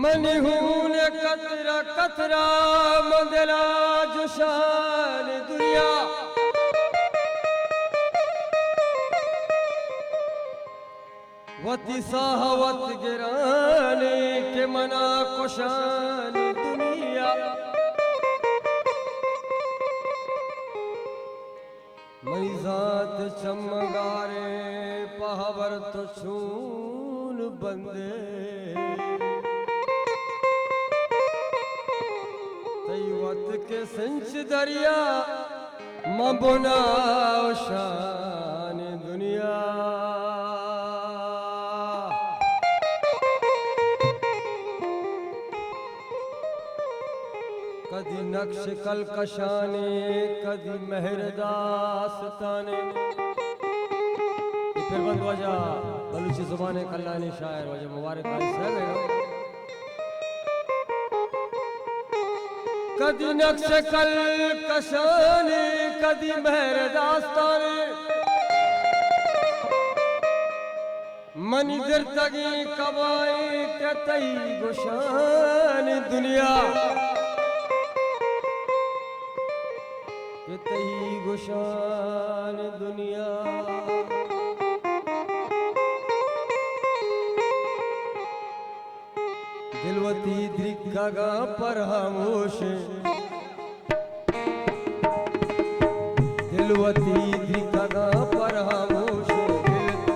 money हून कतरा कतरा मंदला जुशान दुनिया वती साहवत गिराने के मना कुशान दुनिया मई जात चमगारे पहावर तो छून बंदे तैवत के संच दरिया मबुना शान दुनिया कदी नक्श कलकशाने कदी मेहरदास्ताने फिर बंद वजह बलूची जुबान कल्लानी शायर वजह मुबारक भाई साहब है कदी नक्श कलकशाने कदी मेहरदास्ताने मनी दिर तगी कबाई के तई गुशान दुनिया तही गुशान दुनिया दिलवती द्रिका पर खामोश दिलवती द्रिका पर खामोश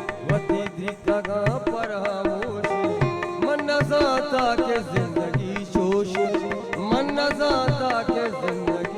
दिलवती द्रिका पर खामोश मन न जाता के जिंदगी जोश मन न जाता के जिंदगी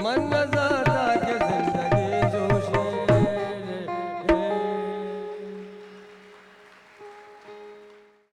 मन